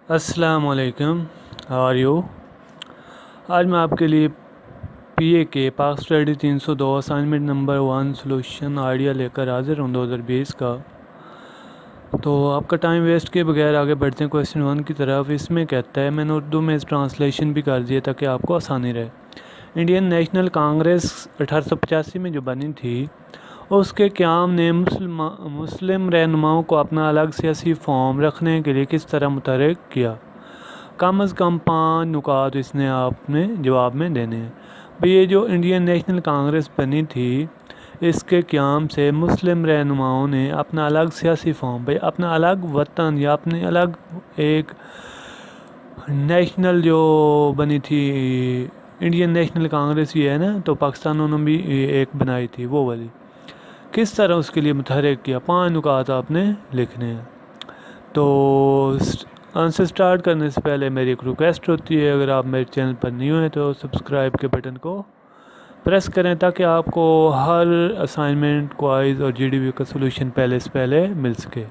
अस्सलाम वालेकुम, how are you. आज मैं आपके लिए पीए के पाक study 302 assignment number 1 solution idea लेकर हाजिर हूँ 2020 का। तो आपका टाइम वेस्ट किए बगैर आगे बढ़ते हैं क्वेश्चन 1 की तरफ। इसमें कहता है, मैंने उर्दू में ट्रांसलेशन भी कर दिया ताकि आपको आसानी रहे। इंडियन नेशनल कांग्रेस 1885 में जो बनी थी, उसके क़याम ने मुस्लिम रहनुमाओं को अपना अलग सियासी फॉर्म रखने के लिए किस तरह मुतहर्रिक किया। कम अज़ कम 5 नुकात इसने आपने जवाब में देने हैं। भाई ये जो इंडियन नेशनल कांग्रेस बनी थी, इसके क़याम से मुस्लिम रहनुमाओं ने अपना अलग सियासी फॉर्म, भाई अपना अलग वतन या अपनी अलग एक नेशनल जो बनी थी, इंडियन नेशनल कांग्रेस ये है ना, तो पाकिस्तान उन्होंने भी एक बनाई थी वो वाली। किस तरह उसके लिए मुतहर्रिक किया, 5 नुकात आपने लिखने हैं। तो आंसर स्टार्ट करने से पहले मेरी एक रिक्वेस्ट होती है, अगर आप मेरे चैनल पर न्यू हैं तो सब्सक्राइब के बटन को प्रेस करें ताकि आपको हर असाइनमेंट, क्वाइज और जीडीवी का सलूशन पहले से पहले मिल सके,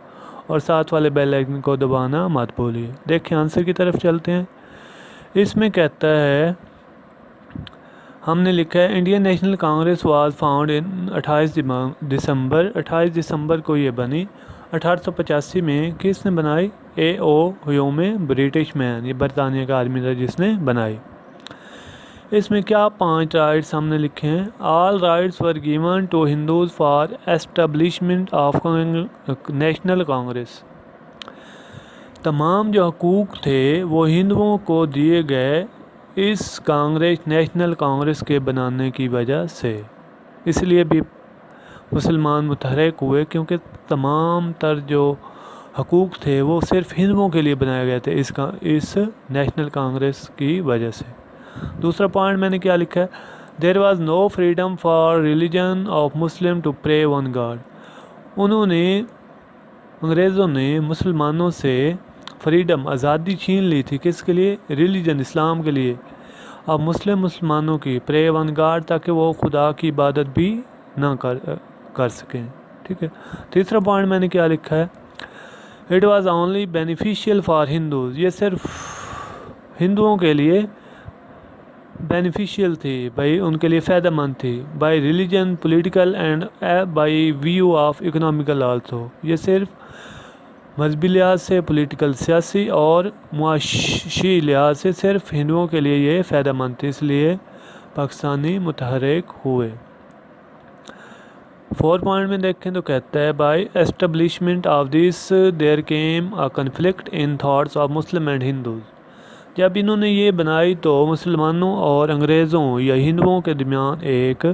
और साथ वाले बेल आइकन को दबाना मत भूलिए। देखिए आंसर की तरफ चलते हैं। इसमें कहता है, हमने लिखा है Indian national Congress was found in 28 दिसंबर को ये बनी। 1885 में किसने बनाई? A.O. ह्यूम, ब्रिटिश मैन, ये बरतानिया का आदमी था जिसने बनाई। इसमें क्या 5 राइट्स हमने लिखे हैं? All rights were given to Hindus for establishment of national Congress. तमाम जो हकूक़ थे वो हिंदुओं को दिए गए इस कांग्रेस, नेशनल कांग्रेस के बनाने की वजह से। इसलिए भी मुसलमान मुतहर्रिक हुए क्योंकि तमाम तर जो हकूक़ थे वो सिर्फ़ हिंदुओं के लिए बनाए गए थे इस नेशनल कांग्रेस की वजह से। दूसरा पॉइंट मैंने क्या लिखा है? There was no freedom for religion of Muslim to pray one God. उन्होंने, अंग्रेज़ों ने मुसलमानों से फ्रीडम, आज़ादी छीन ली थी। किसके लिए? रिलीजन, इस्लाम के लिए। अब मुसलमानों की प्रे वन गॉड, ताकि वो खुदा की इबादत भी ना कर सकें। ठीक है। तीसरा पॉइंट मैंने क्या लिखा है? It was only beneficial for Hindus. ये सिर्फ हिंदुओं के लिए बेनिफिशियल थी, भाई उनके लिए फ़ायदेमंद थी। By religion, political and by view of economical also. ये सिर्फ मजहबी लिहाज से, पॉलिटिकल, सियासी और मुआशी लिहाज से सिर्फ हिंदुओं के लिए ये फ़ायदेमंद थी, इसलिए पाकिस्तानी मुतहर्रिक हुए। 4 पॉइंट में देखें तो कहता है, by establishment of this there came a conflict in thoughts of Muslim and Hindus. जब इन्होंने ये बनाई तो मुसलमानों और अंग्रेज़ों या हिंदुओं के दरमियान एक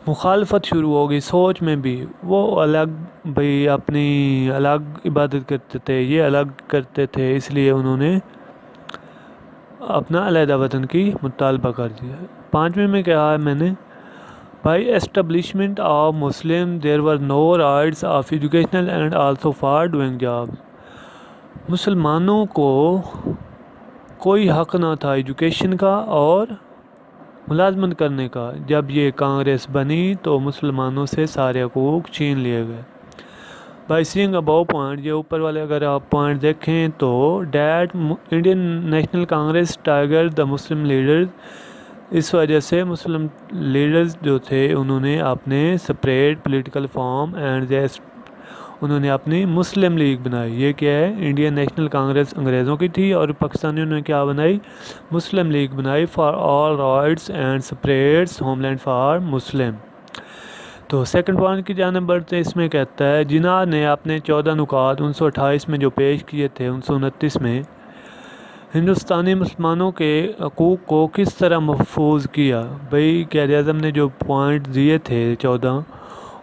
मुखालफत शुरू हो गई, सोच में भी। वो अलग, भाई अपनी अलग इबादत करते थे, ये अलग करते थे, इसलिए उन्होंने अपना अलहदा वतन की मुतालबा कर दिया। 5वें में कहा है मैंने, by establishment of Muslim there were no rights of educational and also for doing job. मुसलमानों को कोई हक़ ना था एजुकेशन का और मुलाजमत करने का। जब ये कांग्रेस बनी तो मुसलमानों से सारे हकूक़ छीन लिए गए। बाई सीइंग अबव पॉइंट, ये ऊपर वाले अगर आप पॉइंट देखें तो, that Indian national Congress tiger the Muslim leaders. इस वजह से मुस्लिम लीडर्स जो थे उन्होंने अपने सेपरेट पॉलिटिकल फॉर्म एंड उन्होंने अपनी मुस्लिम लीग बनाई। ये क्या है? इंडियन नेशनल कांग्रेस अंग्रेज़ों की थी और पाकिस्तानियों ने क्या बनाई? मुस्लिम लीग बनाई, for all rights and separates homeland for Muslim. तो सेकंड पॉइंट की जानिब बढ़ते हैं। इसमें कहता है, जिन्ना ने अपने 14 नुकात 1928 में जो पेश किए थे, 1929 में हिंदुस्तानी मुसलमानों के हकूक़ को किस तरह महफूज किया। भाई क़ायद-ए-आज़म ने जो पॉइंट दिए थे 14,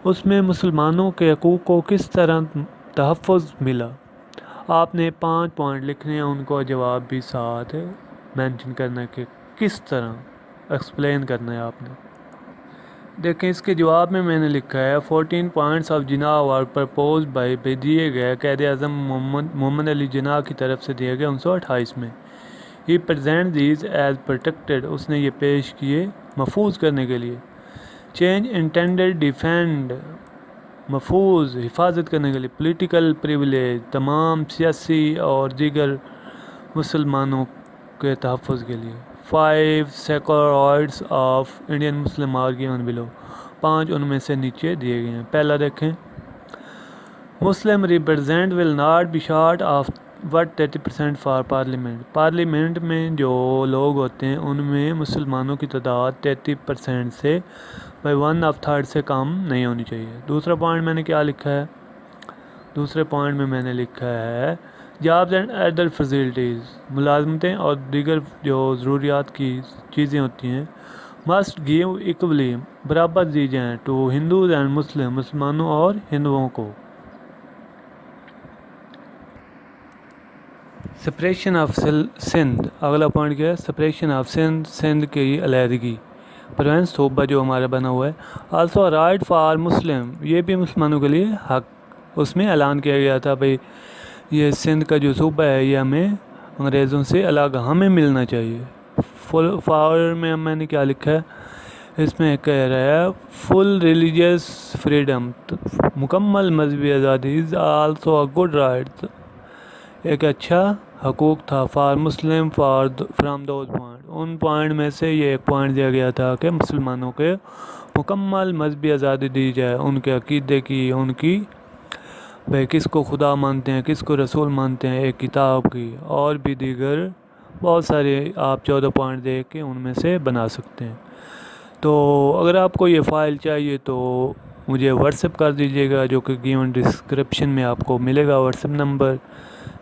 उसमें मुसलमानों के हकूक़ को किस तरह तहफ़्फ़ुज़ मिला। आपने 5 पॉइंट लिखने हैं, उनको जवाब भी साथ मेंशन करना है कि किस तरह एक्सप्लेन करना है आपने। देखें इसके जवाब में मैंने लिखा है, 14 points of Jinnah were propose by दिए गए क़ायद-ए-आज़म मोहम्मद अली जिन्ना की तरफ से दिए गए 1928 में। ही प्रेजेंट दीज एज प्रोटेक्टेड, उसने ये पेश किए महफूज करने के लिए। चेंज इंटेंडेड डिफेंड, महफूज हिफाजत करने के लिए। पॉलिटिकल प्रिविलेज, तमाम सियासी और दीगर مسلمانوں کے تحفظ کے لیے. 5 secretariats of Indian Muslim are given below. 5 ان میں سے نیچے دیے گئے ہیں. پہلا دیکھیں، Muslim represent will not be short of what 30% for parliament. Parliament میں جو لوگ ہوتے ہیں ان میں مسلمانوں کی تعداد 33% سے بائی 1/3 سے کم نہیں ہونی چاہیے. دوسرا پوائنٹ میں نے کیا لکھا ہے؟ دوسرے پوائنٹ میں نے لکھا ہے جابز اینڈ ادر فیسلٹیز، ملازمتیں اور دیگر جو ضروریات کی چیزیں ہوتی ہیں، مسٹ گیو ایکولی، برابر دی جائیں، ٹو ہندوز اینڈ مسلم، مسلمانوں اور ہندوؤں کو. سپریشن آف سندھ، اگلا پوائنٹ کیا ہے؟ سپریشن آف سندھ، سندھ کی علیحدگی. پروونس صوبہ جو ہمارا بنا ہوا ہے. آلسو رائٹ فار مسلم، یہ بھی مسلمانوں کے لیے حق. اس میں اعلان کیا گیا تھا بھئی یہ سندھ کا جو صوبہ ہے یہ ہمیں انگریزوں سے الگ ہمیں ملنا چاہیے. فار میں نے کیا لکھا ہے؟ اس میں کہہ رہا ہے فل ریلیجیس فریڈم، مکمل مذہبی آزادی، is also a good right, ایک اچھا حقوق تھا. For Muslim from those point, in point میں سے یہ ایک پوائنٹ دیا گیا تھا کہ مسلمانوں کے مکمل مذہبی آزادی دی جائے، ان کے عقیدے کی، ان کی بھائی کس کو خدا مانتے ہیں، کس کو رسول مانتے ہیں، ایک کتاب کی، اور بھی دیگر بہت سارے آپ 14 پوائنٹ دیکھ کے ان میں سے بنا سکتے ہیں. تو اگر آپ کو یہ فائل چاہیے تو مجھے واٹس ایپ کر دیجیے گا، جو کہ گیون ڈسکرپشن میں آپ کو ملے گا WhatsApp number.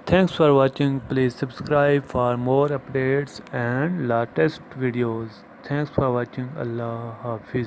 Thanks for watching. Please subscribe for more updates and latest videos. Thanks for watching. Allah Hafiz.